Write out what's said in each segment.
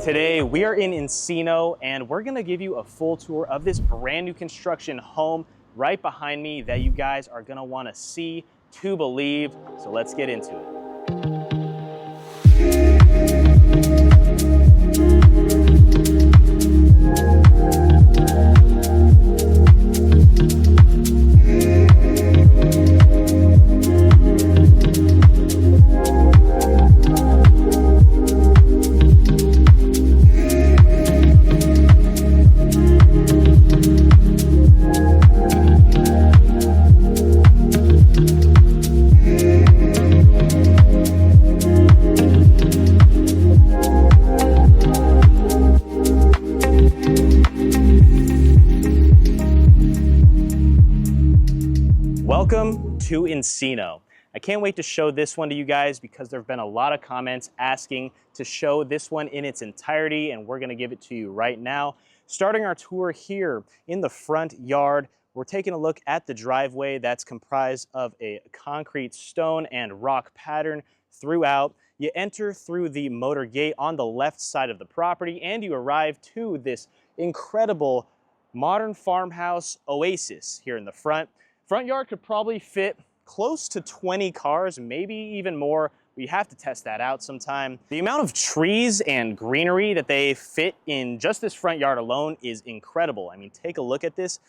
Today we are in Encino and we're gonna give you a full tour of this brand new construction home right behind me that you guys are gonna wanna see to believe. So let's get into it. Welcome to Encino. I can't wait to show this one to you guys because there have been a lot of comments asking to show this one in its entirety, and we're gonna give it to you right now. Starting our tour here in the front yard, we're taking a look at the driveway that's comprised of a concrete, stone, and rock pattern throughout. You enter through the motor gate on the left side of the property, and you arrive to this incredible modern farmhouse oasis here in the front. Front yard could probably fit close to 20 cars, maybe even more. We have to test that out sometime. The amount of trees and greenery that they fit in just this front yard alone is incredible. I mean, take a look at this.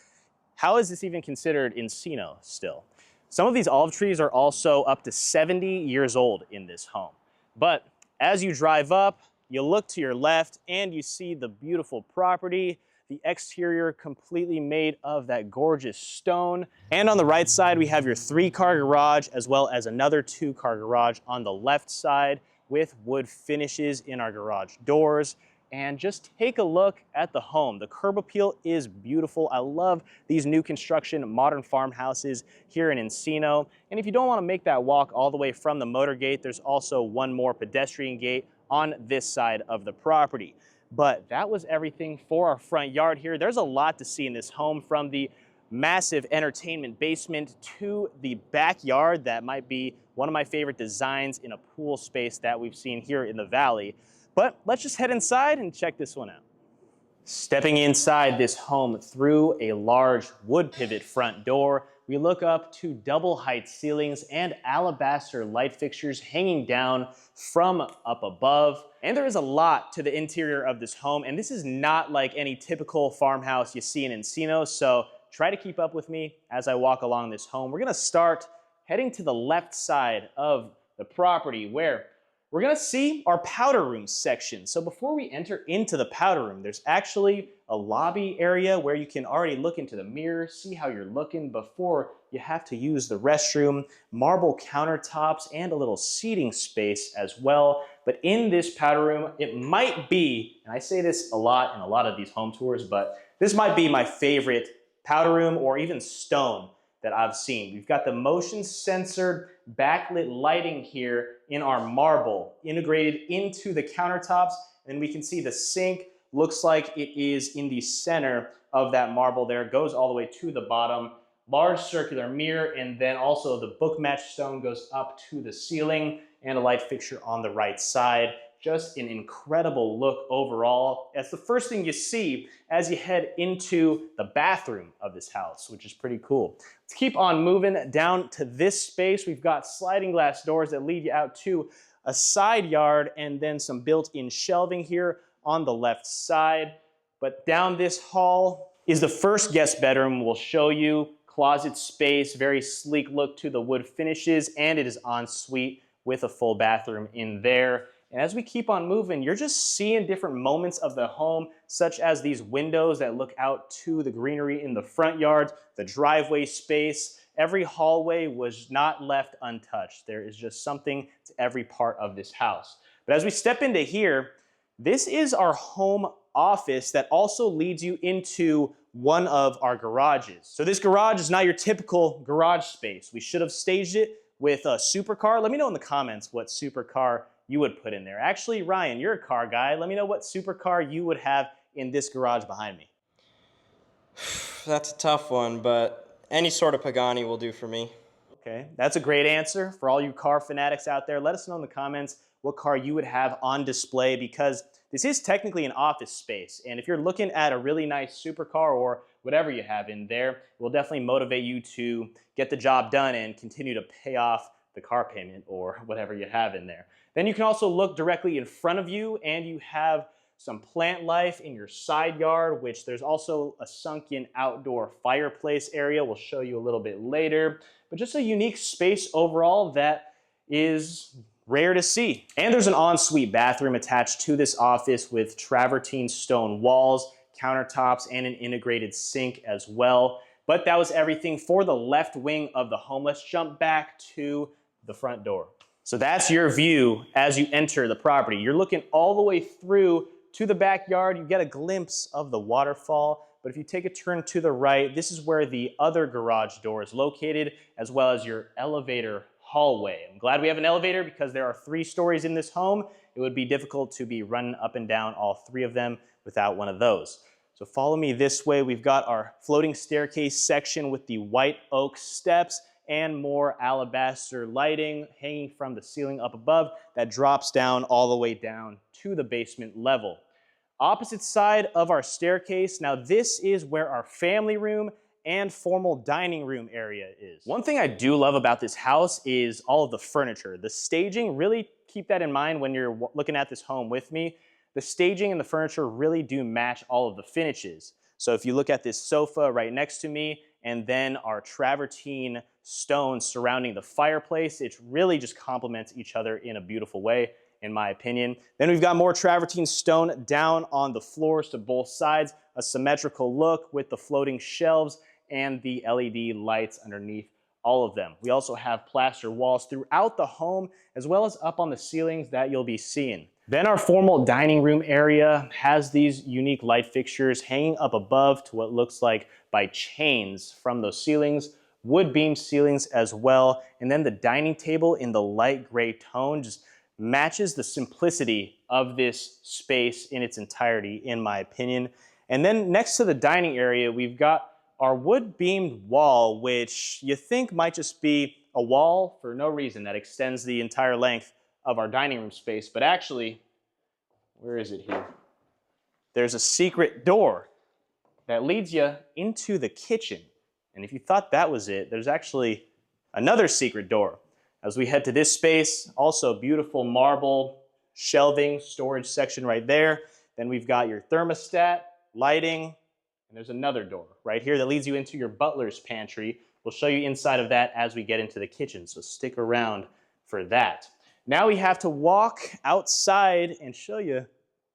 How is this even considered Encino still? Some of these olive trees are also up to 70 years old in this home. But as you drive up, you look to your left and you see the beautiful property. The exterior completely made of that gorgeous stone. And on the right side, we have your 3-car garage as well as another 2-car garage on the left side with wood finishes in our garage doors. And just take a look at the home. The curb appeal is beautiful. I love these new construction modern farmhouses here in Encino. And if you don't want to make that walk all the way from the motor gate, there's also one more pedestrian gate on this side of the property. But that was everything for our front yard here. There's a lot to see in this home, from the massive entertainment basement to the backyard that might be one of my favorite designs in a pool space that we've seen here in the valley. But let's just head inside and check this one out. Stepping inside this home through a large wood pivot front door, we look up to double height ceilings and alabaster light fixtures hanging down from up above. And there is a lot to the interior of this home, and this is not like any typical farmhouse you see in Encino, so try to keep up with me as I walk along this home. We're gonna start heading to the left side of the property, where we're gonna see our powder room section. So before we enter into the powder room, there's actually a lobby area where you can already look into the mirror, see how you're looking before you have to use the restroom, marble countertops, and a little seating space as well. But in this powder room, it might be, and I say this a lot in a lot of these home tours, but this might be my favorite powder room or even stone that I've seen. We've got the motion censored backlit lighting here in our marble integrated into the countertops, and we can see the sink looks like it is in the center of that marble there. It goes all the way to the bottom. Large circular mirror, and then also the book match stone goes up to the ceiling, and a light fixture on the right side. Just an incredible look overall. That's the first thing you see as you head into the bathroom of this house, which is pretty cool. Let's keep on moving down to this space. We've got sliding glass doors that lead you out to a side yard, and then some built-in shelving here on the left side. But down this hall is the first guest bedroom we'll show you. Closet space, very sleek look to the wood finishes, and it is en suite with a full bathroom in there. And as we keep on moving, you're just seeing different moments of the home, such as these windows that look out to the greenery in the front yard, the driveway space. Every hallway was not left untouched. There is just something to every part of this house. But as we step into here, this is our home office that also leads you into one of our garages. So this garage is not your typical garage space. We should have staged it with a supercar. Let me know in the comments what supercar you would put in there. Actually, Ryan, you're a car guy. Let me know what supercar you would have in this garage behind me. That's a tough one, but any sort of Pagani will do for me. Okay, that's a great answer. For all you car fanatics out there, let us know in the comments what car you would have on display, because this is technically an office space. And if you're looking at a really nice supercar or whatever you have in there, it will definitely motivate you to get the job done and continue to pay off the car payment or whatever you have in there. Then you can also look directly in front of you, and you have some plant life in your side yard, which there's also a sunken outdoor fireplace area. We'll show you a little bit later, but just a unique space overall that is rare to see. And there's an ensuite bathroom attached to this office with travertine stone walls, countertops, and an integrated sink as well. But that was everything for the left wing of the home. Let's jump back to the front door. So that's your view as you enter the property. You're looking all the way through to the backyard. You get a glimpse of the waterfall, but if you take a turn to the right, this is where the other garage door is located, as well as your elevator hallway. I'm glad we have an elevator because there are 3 stories in this home. It would be difficult to be running up and down all 3 of them without one of those. So follow me this way. We've got our floating staircase section with the white oak steps and more alabaster lighting hanging from the ceiling up above that drops down all the way down to the basement level. Opposite side of our staircase, now this is where our family room and formal dining room area is. One thing I do love about this house is all of the furniture. The staging, really keep that in mind when you're looking at this home with me. The staging and the furniture really do match all of the finishes. So if you look at this sofa right next to me, and then our travertine stone surrounding the fireplace, it really just complements each other in a beautiful way, in my opinion. Then we've got more travertine stone down on the floors to both sides, a symmetrical look with the floating shelves and the LED lights underneath all of them. We also have plaster walls throughout the home, as well as up on the ceilings that you'll be seeing. Then our formal dining room area has these unique light fixtures hanging up above to what looks like by chains from those ceilings, wood beam ceilings as well. And then the dining table in the light gray tone just matches the simplicity of this space in its entirety, in my opinion. And then next to the dining area, we've got our wood beamed wall, which you think might just be a wall for no reason that extends the entire length of our dining room space, but actually, where is it here? There's a secret door that leads you into the kitchen. And if you thought that was it, there's actually another secret door. As we head to this space, also beautiful marble shelving storage section right there. Then we've got your thermostat, lighting, and there's another door right here that leads you into your butler's pantry. We'll show you inside of that as we get into the kitchen, so stick around for that. Now we have to walk outside and show you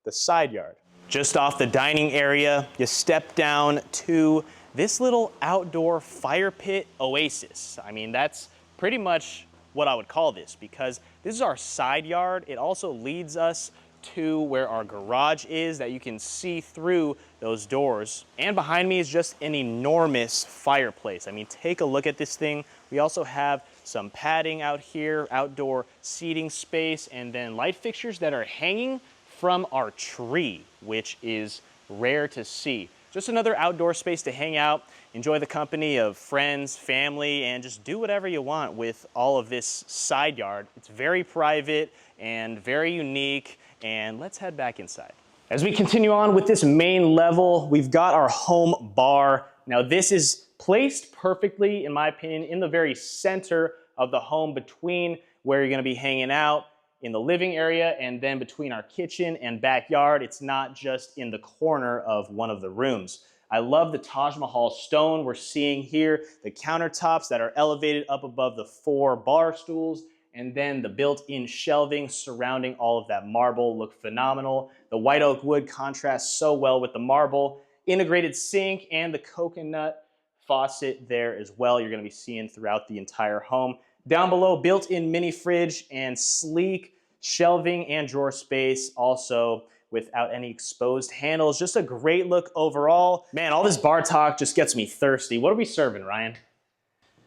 the side yard. Just off the dining area, you step down to this little outdoor fire pit oasis. I mean, that's pretty much what I would call this, because this is our side yard. It also leads us to where our garage is that you can see through those doors. And behind me is just an enormous fireplace. I mean, take a look at this thing. We also have some padding out here, outdoor seating space, and then light fixtures that are hanging from our tree, which is rare to see. Just another outdoor space to hang out, enjoy the company of friends, family, and just do whatever you want with all of this side yard. It's very private and very unique, and let's head back inside. As we continue on with this main level, we've got our home bar. Now this is placed perfectly, in my opinion, in the very center of the home, between where you're gonna be hanging out in the living area and then between our kitchen and backyard. It's not just in the corner of one of the rooms. I love the Taj Mahal stone we're seeing here, the countertops that are elevated up above the 4 bar stools, and then the built-in shelving surrounding all of that marble look phenomenal. The white oak wood contrasts so well with the marble. Integrated sink and the coconut faucet there as well, you're gonna be seeing throughout the entire home. Down below, built-in mini fridge and sleek shelving and drawer space, also without any exposed handles. Just a great look overall. Man, all this bar talk just gets me thirsty. What are we serving, Ryan?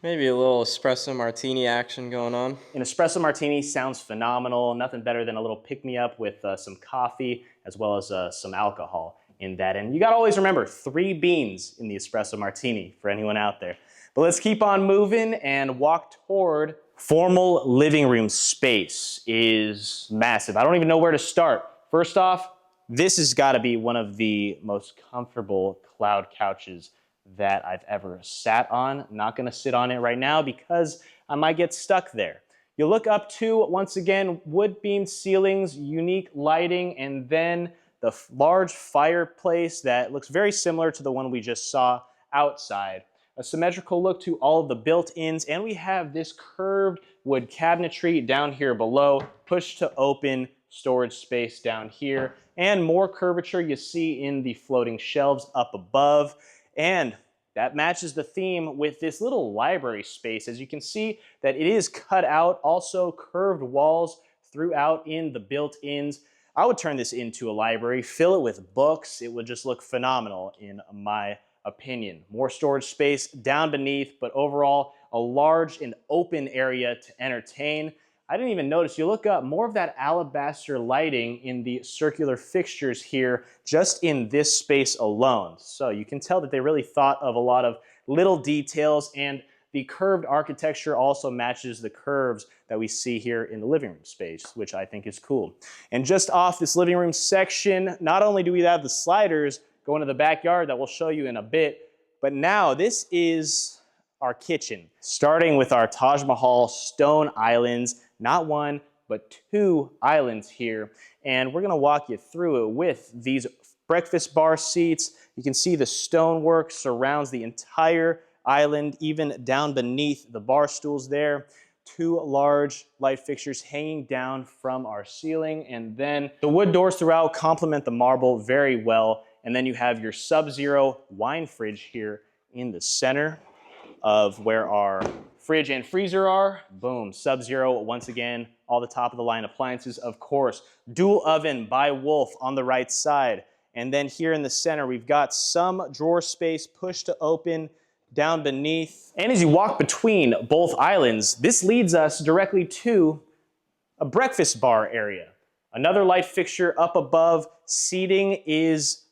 Maybe a little espresso martini action going on. An espresso martini sounds phenomenal. Nothing better than a little pick-me-up with some coffee as well as some alcohol in that. And you gotta always remember, 3 beans in the espresso martini for anyone out there. But let's keep on moving and walk toward formal living room space is massive. I don't even know where to start. First off, This has got to be one of the most comfortable cloud couches that I've ever sat on. I'm not going to sit on it right now because I might get stuck there. You look up to, once again, wood beam ceilings, unique lighting, and then the large fireplace that looks very similar to the one we just saw outside. A symmetrical look to all of the built-ins, and we have this curved wood cabinetry down here below, push to open storage space down here, and more curvature you see in the floating shelves up above. And that matches the theme with this little library space. As you can see that it is cut out, also curved walls throughout in the built-ins. I would turn this into a library, fill it with books. It would just look phenomenal in my opinion. More storage space down beneath, but overall a large and open area to entertain. I didn't even notice, you look up, more of that alabaster lighting in the circular fixtures here, just in this space alone. So you can tell that they really thought of a lot of little details, and the curved architecture also matches the curves that we see here in the living room space, which I think is cool. And just off this living room section, not only do we have the sliders going to the backyard that we'll show you in a bit, but now this is our kitchen. Starting with our Taj Mahal stone islands, not one, but two islands here. And we're gonna walk you through it with these breakfast bar seats. You can see the stonework surrounds the entire island, even down beneath the bar stools there. Two large light fixtures hanging down from our ceiling. And then the wood doors throughout complement the marble very well. And then you have your Sub-Zero wine fridge here in the center of where our fridge and freezer are. Boom, Sub-Zero once again, all the top of the line appliances, of course. Dual oven by Wolf on the right side. And then here in the center, we've got some drawer space, push to open down beneath. And as you walk between both islands, this leads us directly to a breakfast bar area. Another light fixture up above. Seating is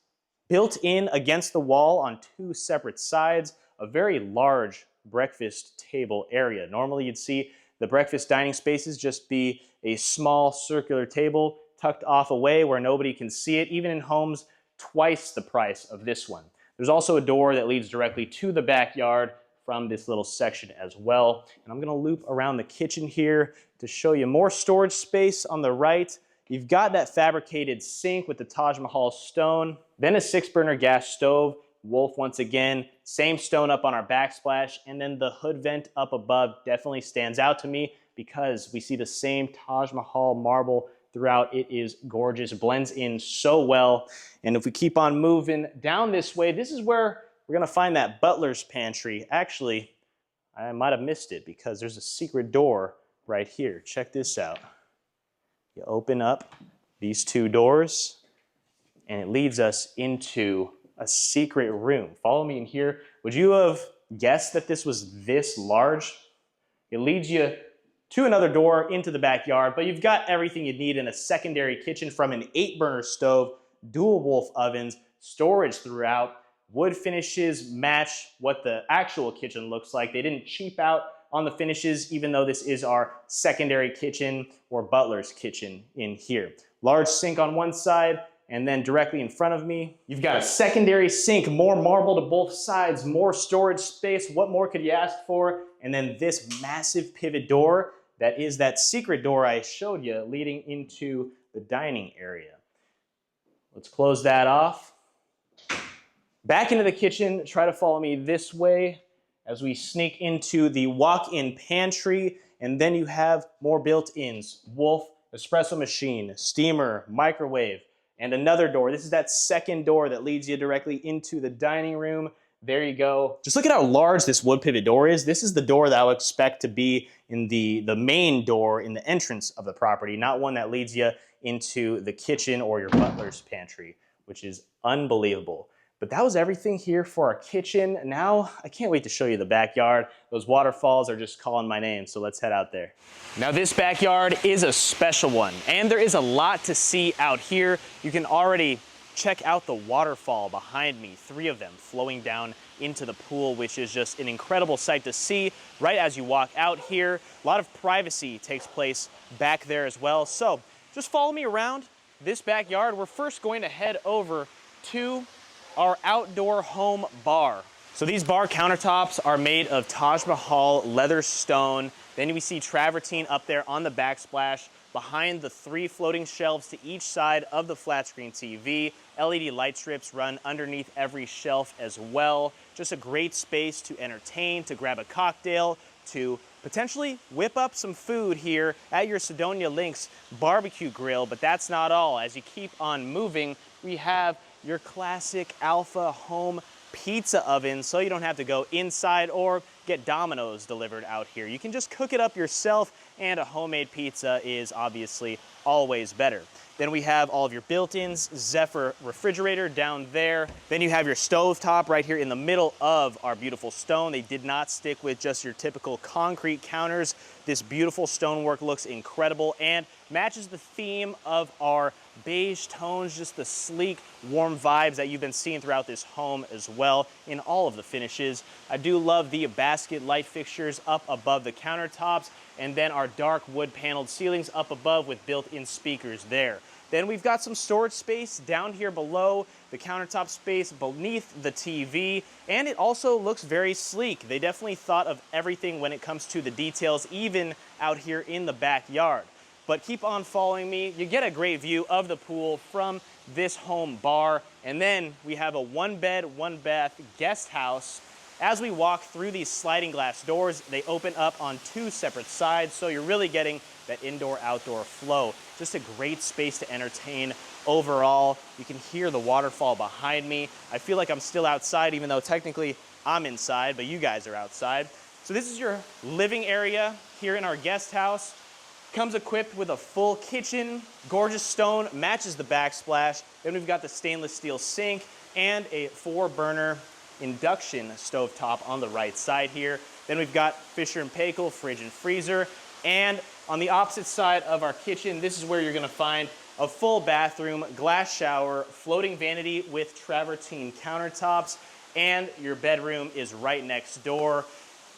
built in against the wall on two separate sides. A very large breakfast table area. Normally you'd see the breakfast dining spaces just be a small circular table tucked off away where nobody can see it, even in homes twice the price of this one. There's also a door that leads directly to the backyard from this little section as well. And I'm gonna loop around the kitchen here to show you more storage space on the right. You've got that fabricated sink with the Taj Mahal stone, then a 6-burner gas stove, Wolf once again, same stone up on our backsplash, and then the hood vent up above definitely stands out to me because we see the same Taj Mahal marble throughout. It is gorgeous, blends in so well. And if we keep on moving down this way, this is where we're gonna find that butler's pantry. Actually, I might have missed it because there's a secret door right here. Check this out. You open up these two doors and it leads us into a secret room. Follow me in here. Would you have guessed that this was this large? It leads you to another door into the backyard, but you've got everything you need in a secondary kitchen, from an 8-burner stove, dual Wolf ovens, storage throughout. Wood finishes match what the actual kitchen looks like. They didn't cheap out on the finishes, even though this is our secondary kitchen or butler's kitchen in here. Large sink on one side, and then directly in front of me, you've got a secondary sink, more marble to both sides, more storage space. What more could you ask for? And then this massive pivot door that is that secret door I showed you leading into the dining area. Let's close that off. Back into the kitchen, try to follow me this way as we sneak into the walk-in pantry, and then you have more built-ins. Wolf, espresso machine, steamer, microwave, and another door. This is that second door that leads you directly into the dining room. There you go. Just look at how large this wood pivot door is. This is the door that I would expect to be in the main door in the entrance of the property, not one that leads you into the kitchen or your butler's pantry, which is unbelievable. But that was everything here for our kitchen. Now, I can't wait to show you the backyard. Those waterfalls are just calling my name, so let's head out there. Now, this backyard is a special one, and there is a lot to see out here. You can already check out the waterfall behind me, 3 of them flowing down into the pool, which is just an incredible sight to see right as you walk out here. A lot of privacy takes place back there as well. So just follow me around. this backyard, we're first going to head over to our outdoor home bar. So these bar countertops are made of Taj Mahal leather stone. Then we see travertine up there on the backsplash. Behind the 3 floating shelves to each side of the flat screen TV. LED light strips run underneath every shelf as well. Just a great space to entertain, to grab a cocktail, to potentially whip up some food here at your Sedonia Links barbecue grill. But that's not all. As you keep on moving, we have your classic Alpha home pizza oven, so you don't have to go inside or get Domino's delivered out here. You can just cook it up yourself, and a homemade pizza is obviously always better. Then we have all of your built-ins, Zephyr refrigerator down there. Then you have your stovetop right here in the middle of our beautiful stone. They did not stick with just your typical concrete counters. This beautiful stonework looks incredible and matches the theme of our beige tones, just the sleek, warm vibes that you've been seeing throughout this home as well in all of the finishes. I do love the basket light fixtures up above the countertops, and then our dark wood paneled ceilings up above with built-in speakers there. Then we've got some storage space down here below, the countertop space beneath the TV, and it also looks very sleek. They definitely thought of everything when it comes to the details, even out here in the backyard. But keep on following me. You get a great view of the pool from this home bar. And then we have a 1-bed, 1-bath guest house. As we walk through these sliding glass doors, they open up on 2 separate sides, so you're really getting that indoor-outdoor flow. Just a great space to entertain overall. You can hear the waterfall behind me. I feel like I'm still outside, even though technically I'm inside, but you guys are outside. So this is your living area here in our guest house. Comes equipped with a full kitchen, gorgeous stone, matches the backsplash. Then we've got the stainless steel sink and a 4-burner induction stovetop on the right side here. Then we've got Fisher & Paykel fridge and freezer. And on the opposite side of our kitchen, this is where you're gonna find a full bathroom, glass shower, floating vanity with travertine countertops, and your bedroom is right next door.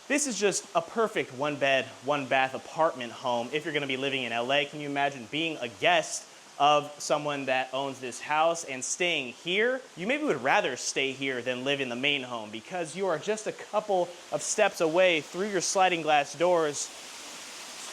This is just a perfect 1-bed, 1-bath apartment home if you're gonna be living in LA. Can you imagine being a guest of someone that owns this house and staying here? You maybe would rather stay here than live in the main home because you are just a couple of steps away through your sliding glass doors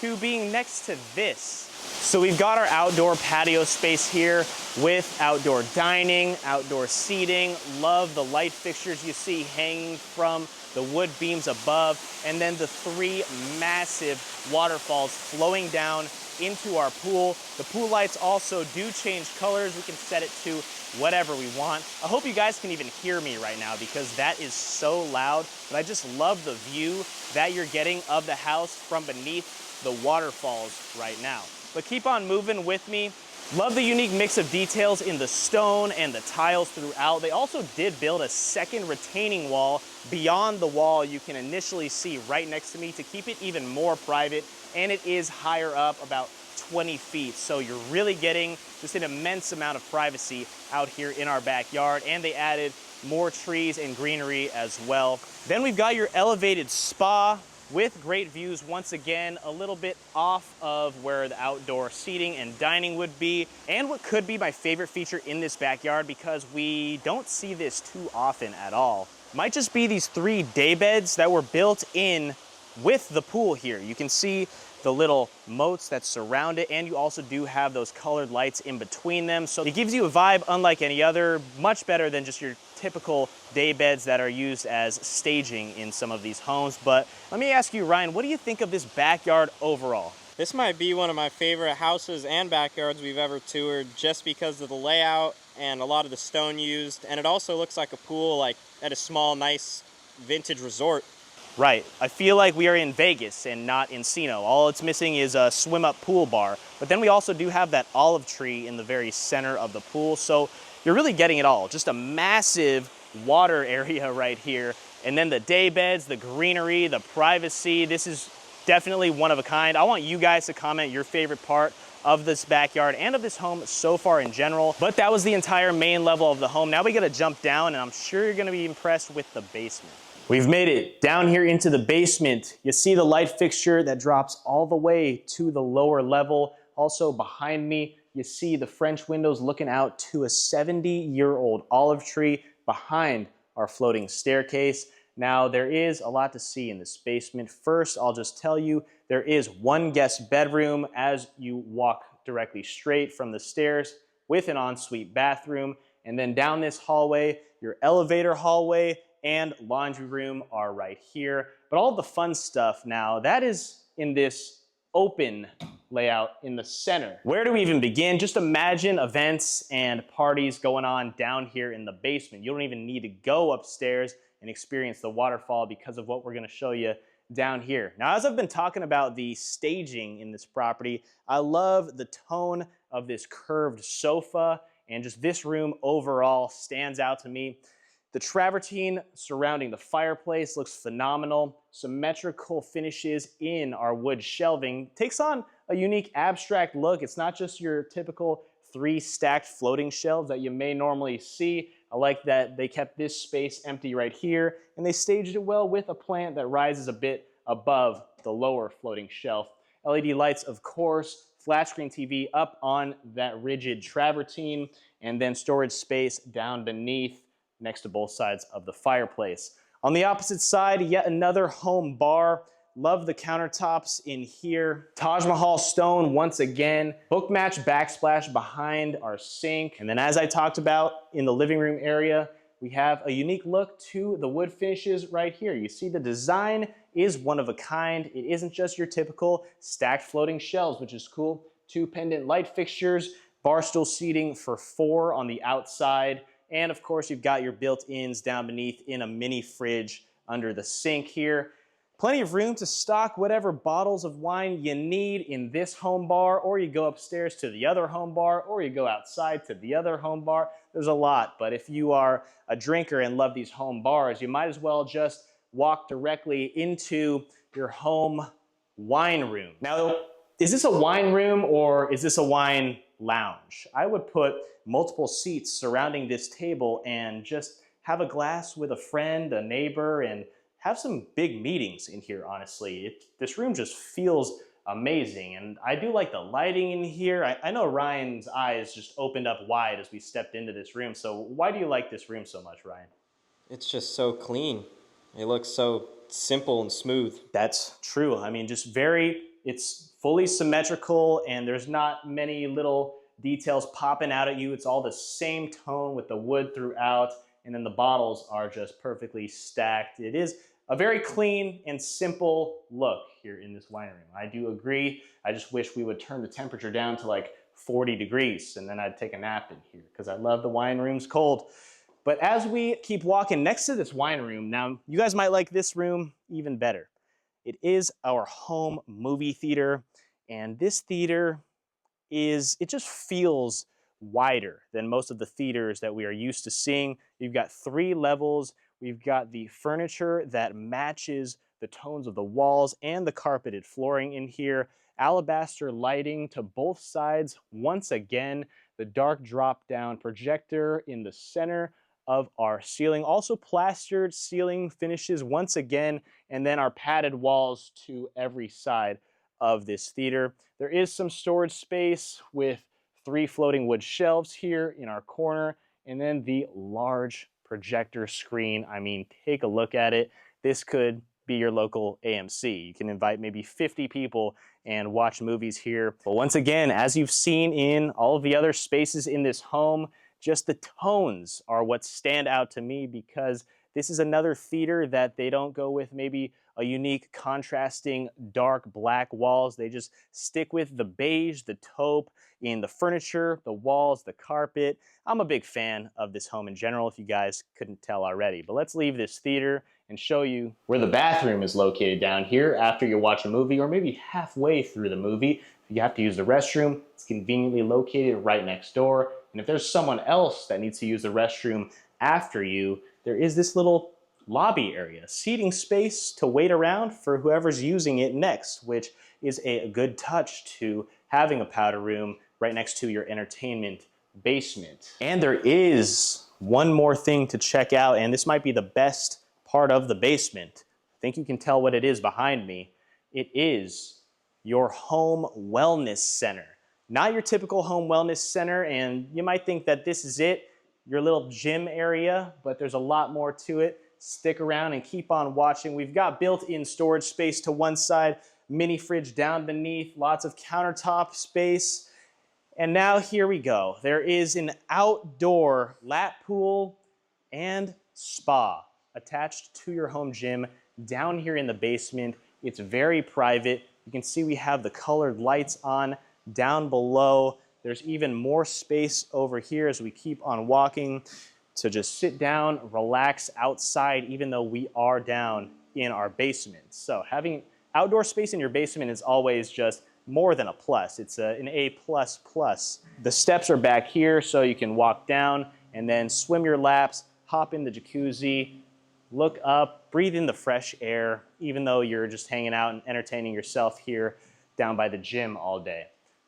to being next to this. So we've got our outdoor patio space here with outdoor dining, outdoor seating. Love the light fixtures you see hanging from the wood beams above, and then the 3 massive waterfalls flowing down into our pool. The pool lights also do change colors. We can set it to whatever we want. I hope you guys can even hear me right now because that is so loud, but I just love the view that you're getting of the house from beneath the waterfalls right now. But keep on moving with me. Love the unique mix of details in the stone and the tiles throughout. They also did build a second retaining wall beyond the wall you can initially see right next to me to keep it even more private, and it is higher up, about 20 feet. So you're really getting just an immense amount of privacy out here in our backyard, and they added more trees and greenery as well. Then we've got your elevated spa with great views, once again, a little bit off of where the outdoor seating and dining would be, and what could be my favorite feature in this backyard because we don't see this too often at all, might just be these 3 day beds that were built in with the pool here. You can see the little moats that surround it, and you also do have those colored lights in between them. So it gives you a vibe unlike any other, much better than just your typical day beds that are used as staging in some of these homes. But let me ask you, Ryan, what do you think of this backyard overall? This might be one of my favorite houses and backyards we've ever toured just because of the layout and a lot of the stone used. And it also looks like a pool like at a small, nice vintage resort. Right. I feel like we are in Vegas and not Encino. All it's missing is a swim-up pool bar. But then we also do have that olive tree in the very center of the pool. So you're really getting it all. Just a massive water area right here. And then the day beds, the greenery, the privacy. This is definitely one of a kind. I want you guys to comment your favorite part of this backyard and of this home so far in general. But that was the entire main level of the home. Now we gotta jump down, and I'm sure you're gonna be impressed with the basement. We've made it down here into the basement. You see the light fixture that drops all the way to the lower level. Also behind me, you see the French windows looking out to a 70-year-old olive tree behind our floating staircase. Now, there is a lot to see in this basement. First, I'll just tell you, there is one guest bedroom as you walk directly straight from the stairs with an ensuite bathroom. And then down this hallway, your elevator hallway and laundry room are right here. But all the fun stuff now, that is in this open layout in the center. Where do we even begin? Just imagine events and parties going on down here in the basement. You don't even need to go upstairs and experience the waterfall because of what we're gonna show you down here. Now, as I've been talking about the staging in this property, I love the tone of this curved sofa, and just this room overall stands out to me. The travertine surrounding the fireplace looks phenomenal. Symmetrical finishes in our wood shelving takes on a unique abstract look. It's not just your typical 3 stacked floating shelves that you may normally see. I like that they kept this space empty right here, and they staged it well with a plant that rises a bit above the lower floating shelf. LED lights, of course, flat screen TV up on that rigid travertine, and then storage space down beneath next to both sides of the fireplace. On the opposite side, yet another home bar. Love the countertops in here. Taj Mahal stone once again. Book match backsplash behind our sink. And then as I talked about in the living room area, we have a unique look to the wood finishes right here. You see the design is one of a kind. It isn't just your typical stacked floating shelves, which is cool. 2 pendant light fixtures, bar stool seating for 4 on the outside. And of course, you've got your built-ins down beneath in a mini fridge under the sink here. Plenty of room to stock whatever bottles of wine you need in this home bar, or you go upstairs to the other home bar, or you go outside to the other home bar. There's a lot, but if you are a drinker and love these home bars, you might as well just walk directly into your home wine room. Now, is this a wine room or is this a wine lounge? I would put multiple seats surrounding this table and just have a glass with a friend, a neighbor, and have some big meetings in here, honestly. This room just feels amazing, and I do like the lighting in here. I know Ryan's eyes just opened up wide as we stepped into this room, so why do you like this room so much, Ryan? It's just so clean. It looks so simple and smooth. That's true. I mean, it's fully symmetrical, and there's not many little details popping out at you. It's all the same tone with the wood throughout, and then the bottles are just perfectly stacked. It is a very clean and simple look here in this wine room. I do agree. I just wish we would turn the temperature down to like 40 degrees and then I'd take a nap in here because I love the wine rooms cold. But as we keep walking next to this wine room, now you guys might like this room even better. It is our home movie theater, and this theater it just feels wider than most of the theaters that we are used to seeing. You've got 3 levels. We've got the furniture that matches the tones of the walls and the carpeted flooring in here. Alabaster lighting to both sides. Once again, the dark drop-down projector in the center of our ceiling. Also plastered ceiling finishes once again, and then our padded walls to every side of this theater. There is some storage space with 3 floating wood shelves here in our corner, and then the large projector screen. I mean, take a look at it. This could be your local AMC. You can invite maybe 50 people and watch movies here. But once again, as you've seen in all of the other spaces in this home, just the tones are what stand out to me, because this is another theater that they don't go with maybe a unique contrasting dark black walls. They just stick with the beige, the taupe in the furniture, the walls, the carpet. I'm a big fan of this home in general, if you guys couldn't tell already. But let's leave this theater and show you where the bathroom is located down here after you watch a movie, or maybe halfway through the movie. If you have to use the restroom, it's conveniently located right next door. And if there's someone else that needs to use the restroom after you, there is this little lobby area, seating space to wait around for whoever's using it next, which is a good touch to having a powder room right next to your entertainment basement. And there is one more thing to check out, and this might be the best part of the basement. I think you can tell what it is behind me. It is your home wellness center. Not your typical home wellness center, and you might think that this is it, your little gym area, but there's a lot more to it. Stick around and keep on watching. We've got built-in storage space to one side, mini fridge down beneath, lots of countertop space. And now here we go. There is an outdoor lap pool and spa attached to your home gym down here in the basement. It's very private. You can see we have the colored lights on down below. There's even more space over here as we keep on walking to just sit down, relax outside, even though we are down in our basement. So having outdoor space in your basement is always just more than a plus. It's an A++. The steps are back here so you can walk down and then swim your laps, hop in the jacuzzi, look up, breathe in the fresh air, even though you're just hanging out and entertaining yourself here down by the gym all day.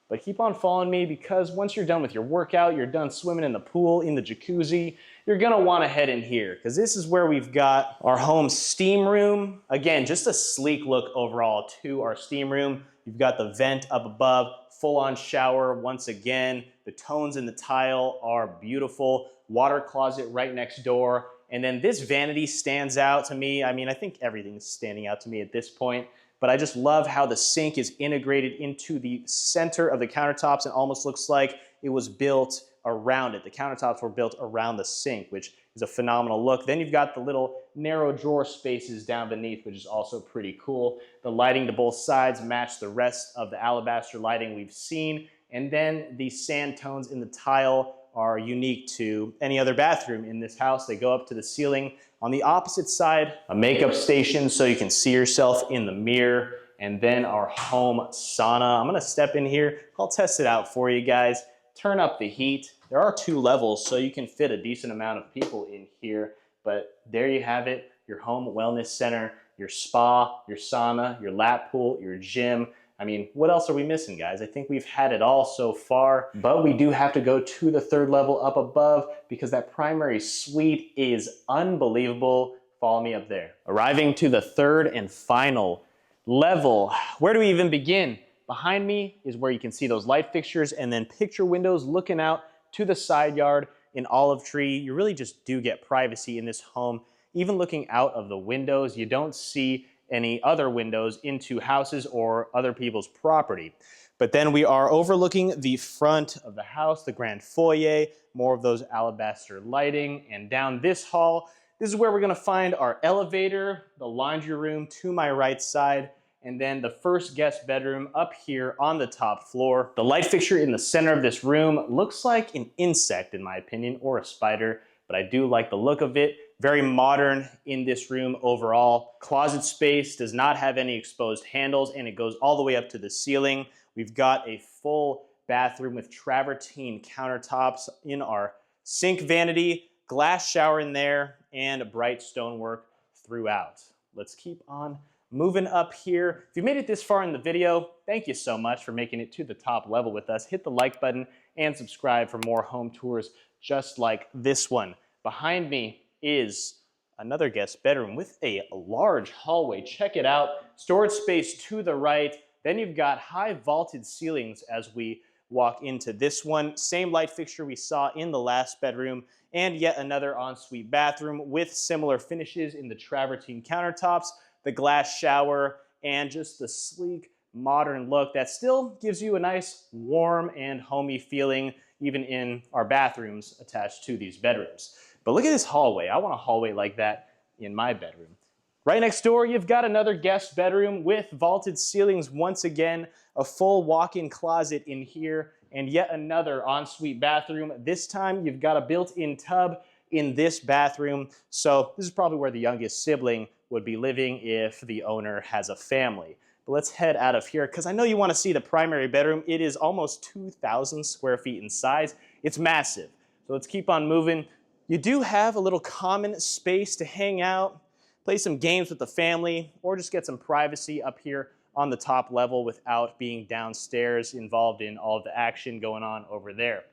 But keep on following me, because once you're done with your workout, you're done swimming in the pool, in the jacuzzi, you're gonna wanna head in here, because this is where we've got our home steam room. Again, just a sleek look overall to our steam room. You've got the vent up above, full-on shower once again. The tones in the tile are beautiful. Water closet right next door. And then this vanity stands out to me. I mean, I think everything's standing out to me at this point, but I just love how the sink is integrated into the center of the countertops. It almost looks like it was built around it. The countertops were built around the sink, which is a phenomenal look. Then you've got the little narrow drawer spaces down beneath, which is also pretty cool. The lighting to both sides match the rest of the alabaster lighting we've seen. And then the sand tones in the tile are unique to any other bathroom in this house. They go up to the ceiling. On the opposite side, a makeup station so you can see yourself in the mirror, and then our home sauna. I'm gonna step in here. I'll test it out for you guys. Turn up the heat. There are 2 levels, so you can fit a decent amount of people in here, but there you have it, your home wellness center, your spa, your sauna, your lap pool, your gym. I mean, what else are we missing, guys? I think we've had it all so far, but we do have to go to the 3rd level up above, because that primary suite is unbelievable. Follow me up there. Arriving to the 3rd and final level. Where do we even begin? Behind me is where you can see those light fixtures and then picture windows looking out to the side yard in olive tree. You really just do get privacy in this home. Even looking out of the windows, you don't see any other windows into houses or other people's property. But then we are overlooking the front of the house, the grand foyer, more of those alabaster lighting, and down this hall, this is where we're gonna find our elevator, the laundry room to my right side, and then the first guest bedroom up here on the top floor. The light fixture in the center of this room looks like an insect, in my opinion, or a spider, but I do like the look of it. Very modern in this room overall. Closet space does not have any exposed handles, and it goes all the way up to the ceiling. We've got a full bathroom with travertine countertops in our sink vanity, glass shower in there, and bright stonework throughout. Let's keep on moving up here. If you made it this far in the video, thank you so much for making it to the top level with us. Hit the like button and subscribe for more home tours just like this one. Behind me is another guest bedroom with a large hallway. Check it out. Storage space to the right. Then you've got high vaulted ceilings as we walk into this one. Same light fixture we saw in the last bedroom, and yet another ensuite bathroom with similar finishes in the travertine countertops, the glass shower, and just the sleek modern look that still gives you a nice warm and homey feeling even in our bathrooms attached to these bedrooms. But look at this hallway. I want a hallway like that in my bedroom. Right next door, you've got another guest bedroom with vaulted ceilings once again, a full walk-in closet in here, and yet another ensuite bathroom. This time, you've got a built-in tub in this bathroom. So this is probably where the youngest sibling would be living if the owner has a family. But let's head out of here, because I know you want to see the primary bedroom. It is almost 2,000 square feet in size. It's massive. So let's keep on moving. You do have a little common space to hang out, play some games with the family, or just get some privacy up here on the top level without being downstairs involved in all of the action going on over there.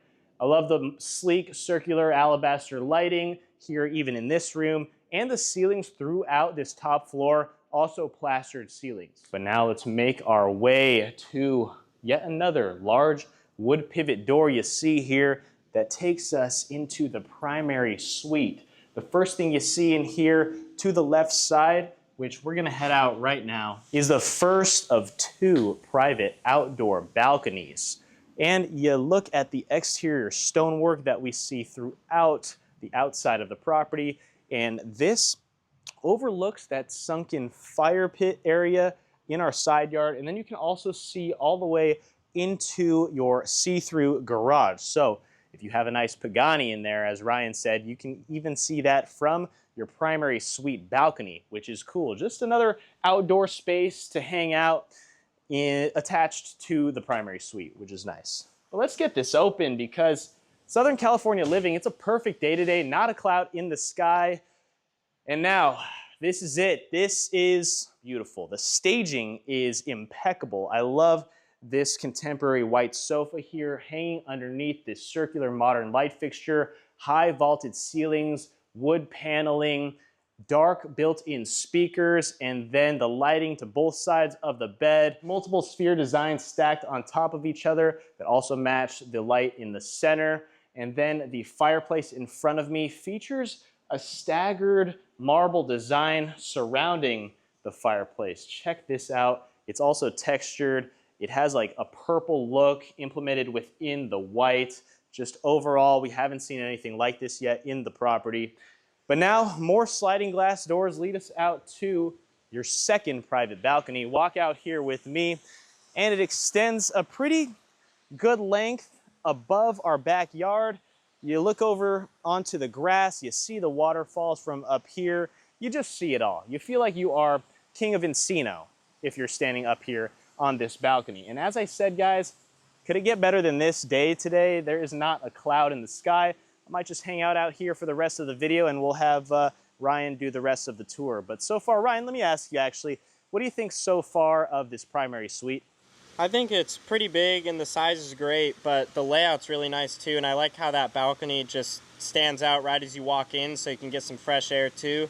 I love the sleek circular alabaster lighting here, even in this room, and the ceilings throughout this top floor, also plastered ceilings. But now let's make our way to yet another large wood pivot door you see here that takes us into the primary suite. The first thing you see in here to the left side, which we're gonna head out right now, is the first of 2 private outdoor balconies. And you look at the exterior stonework that we see throughout the outside of the property, and this overlooks that sunken fire pit area in our side yard, and then you can also see all the way into your see-through garage. So if you have a nice Pagani in there, as Ryan said, you can even see that from your primary suite balcony, which is cool. Just another outdoor space to hang out attached to the primary suite, which is nice. But let's get this open because Southern California living, it's a perfect day today, not a cloud in the sky. And now, this is it. This is beautiful. The staging is impeccable. I love this contemporary white sofa here hanging underneath this circular modern light fixture, high vaulted ceilings, wood paneling, dark built-in speakers, and then the lighting to both sides of the bed. Multiple sphere designs stacked on top of each other that also match the light in the center. And then the fireplace in front of me features a staggered marble design surrounding the fireplace. Check this out. It's also textured. It has like a purple look implemented within the white. Just overall, we haven't seen anything like this yet in the property. But now, more sliding glass doors lead us out to your second private balcony. Walk out here with me, and it extends a pretty good length above our backyard. You look over onto the grass, you see the waterfalls from up here. You just see it all. You feel like you are king of Encino if you're standing up here on this balcony. And as I said, guys, could it get better than this day today? There is not a cloud in the sky. I might just hang out here for the rest of the video and we'll have Ryan do the rest of the tour. But so far, Ryan, let me ask you actually, what do you think so far of this primary suite? I think it's pretty big and the size is great, but the layout's really nice too, and I like how that balcony just stands out right as you walk in so you can get some fresh air too.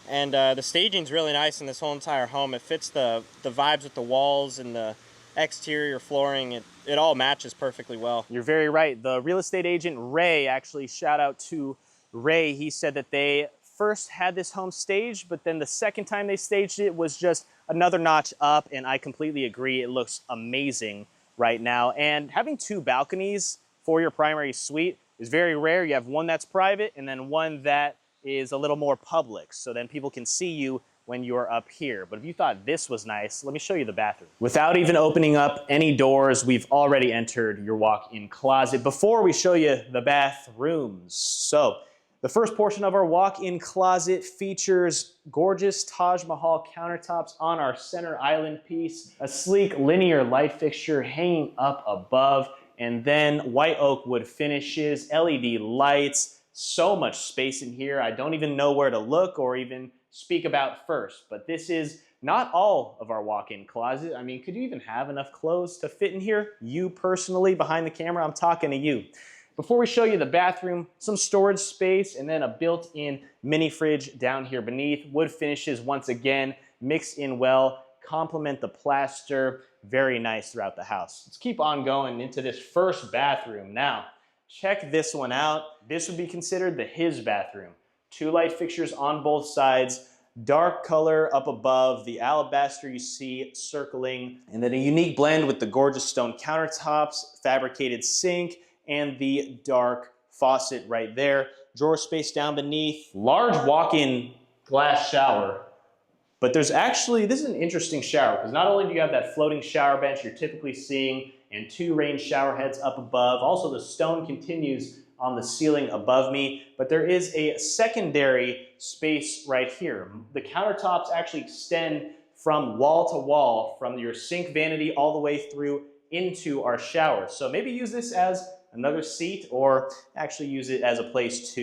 And the staging's really nice in this whole entire home. It fits the vibes with the walls and the exterior flooring. It all matches perfectly well. You're very right. The real estate agent, Ray, actually, shout out to Ray. He said that they first had this home staged, but then the second time they staged it was just another notch up, and I completely agree. It looks amazing right now. And having 2 balconies for your primary suite is very rare. You have one that's private and then one that is a little more public, so then people can see you when you're up here. But if you thought this was nice, let me show you the bathroom. Without even opening up any doors, we've already entered your walk-in closet before we show you the bathrooms. So the first portion of our walk-in closet features gorgeous Taj Mahal countertops on our center island piece, a sleek linear light fixture hanging up above, and then white oak wood finishes, LED lights, so much space in here. I don't even know where to look or even speak about first, but this is not all of our walk-in closet. I mean, could you even have enough clothes to fit in here? You personally, behind the camera, I'm talking to you. Before we show you the bathroom, some storage space, and then a built-in mini fridge down here beneath. Wood finishes, once again, mix in well, complement the plaster. Very nice throughout the house. Let's keep on going into this first bathroom. Now, check this one out. This would be considered the his bathroom. 2 light fixtures on both sides, dark color up above, the alabaster you see circling, and then a unique blend with the gorgeous stone countertops, fabricated sink, and the dark faucet right there. Drawer space down beneath, large walk-in glass shower. But there's actually, this is an interesting shower because not only do you have that floating shower bench you're typically seeing and 2 rain shower heads up above, also the stone continues on the ceiling above me, but there is a secondary space right here. The countertops actually extend from wall to wall, from your sink vanity all the way through into our shower. So maybe use this as another seat, or actually use it as a place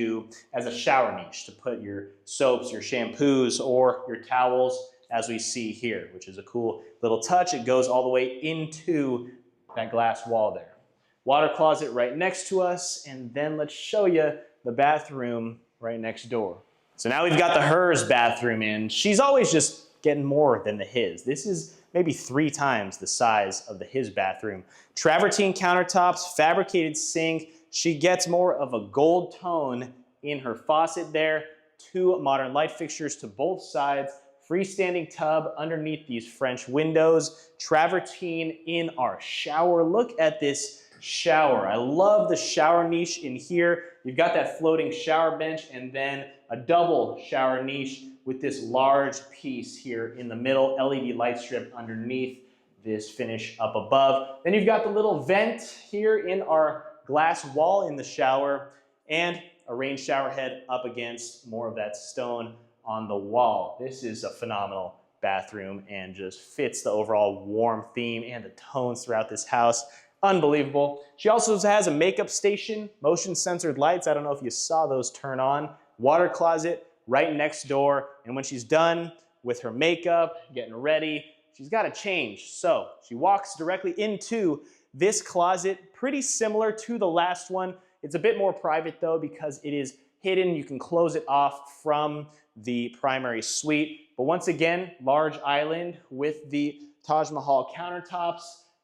as a shower niche to put your soaps, your shampoos, or your towels, as we see here, which is a cool little touch. It goes all the way into that glass wall there. Water closet right next to us, and then let's show you the bathroom right next door. So now we've got the hers bathroom in. She's always just getting more than the his. This is maybe 3 times the size of the his bathroom. Travertine countertops, fabricated sink. She gets more of a gold tone in her faucet there. 2 modern light fixtures to both sides. Freestanding tub underneath these French windows. Travertine in our shower. Look at this shower. I love the shower niche in here. You've got that floating shower bench and then a double shower niche with this large piece here in the middle, LED light strip underneath this finish up above. Then you've got the little vent here in our glass wall in the shower and a rain shower head up against more of that stone on the wall. This is a phenomenal bathroom and just fits the overall warm theme and the tones throughout this house. Unbelievable. She also has a makeup station, motion sensored lights. I don't know if you saw those turn on. Water closet right next door. And when she's done with her makeup, getting ready, she's got to change. So she walks directly into this closet, pretty similar to the last one. It's a bit more private though because it is hidden. You can close it off from the primary suite. But once again, large island with the Taj Mahal countertops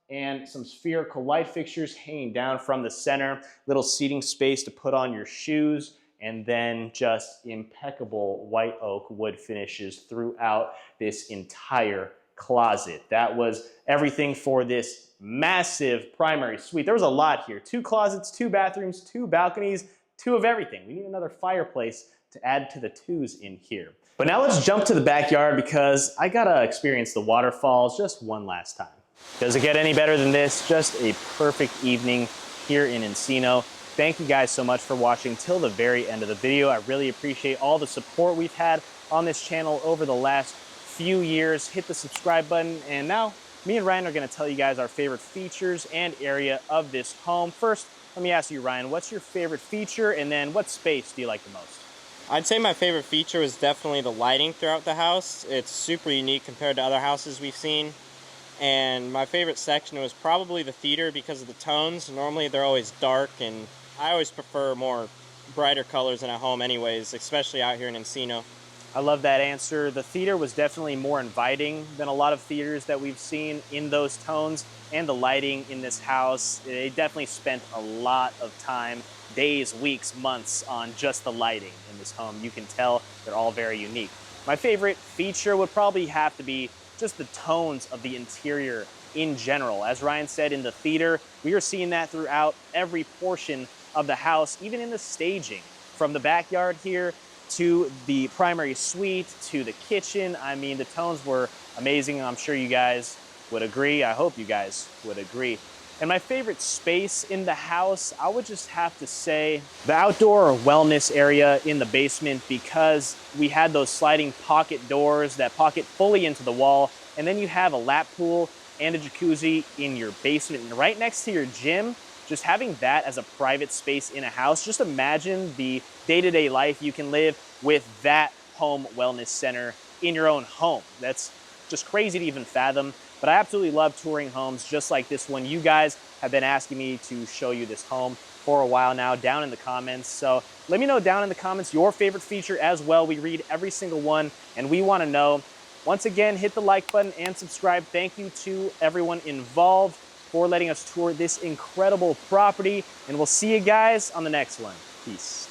and some spherical light fixtures hanging down from the center, little seating space to put on your shoes, and then just impeccable white oak wood finishes throughout this entire closet. That was everything for this massive primary suite. There was a lot here. 2 closets, 2 bathrooms, 2 balconies, 2 of everything. We need another fireplace to add to the 2s in here. But now let's jump to the backyard because I gotta experience the waterfalls just one last time. Does it get any better than this? Just a perfect evening here in Encino. Thank you guys so much for watching till the very end of the video. I really appreciate all the support we've had on this channel over the last few years. Hit the subscribe button, and now me and Ryan are gonna tell you guys our favorite features and area of this home. First, let me ask you, Ryan, what's your favorite feature, and then what space do you like the most? I'd say my favorite feature was definitely the lighting throughout the house. It's super unique compared to other houses we've seen. And my favorite section was probably the theater because of the tones. Normally they're always dark, and I always prefer more brighter colors in a home anyways, especially out here in Encino. I love that answer. The theater was definitely more inviting than a lot of theaters that we've seen in those tones, and the lighting in this house, they definitely spent a lot of time, days, weeks, months on just the lighting in this home. You can tell they're all very unique. My favorite feature would probably have to be just the tones of the interior in general. As Ryan said, in the theater, we are seeing that throughout every portion of the house, even in the staging, from the backyard here to the primary suite to the kitchen. I mean, the tones were amazing. I'm sure you guys would agree. I hope you guys would agree. And my favorite space in the house, I would just have to say the outdoor wellness area in the basement, because we had those sliding pocket doors that pocket fully into the wall. And then you have a lap pool and a jacuzzi in your basement. And right next to your gym, just having that as a private space in a house, just imagine the day-to-day life you can live with that home wellness center in your own home. That's just crazy to even fathom. But I absolutely love touring homes just like this one. You guys have been asking me to show you this home for a while now down in the comments. So let me know down in the comments your favorite feature as well. We read every single one and we want to know. Once again, hit the like button and subscribe. Thank you to everyone involved for letting us tour this incredible property. And we'll see you guys on the next one. Peace.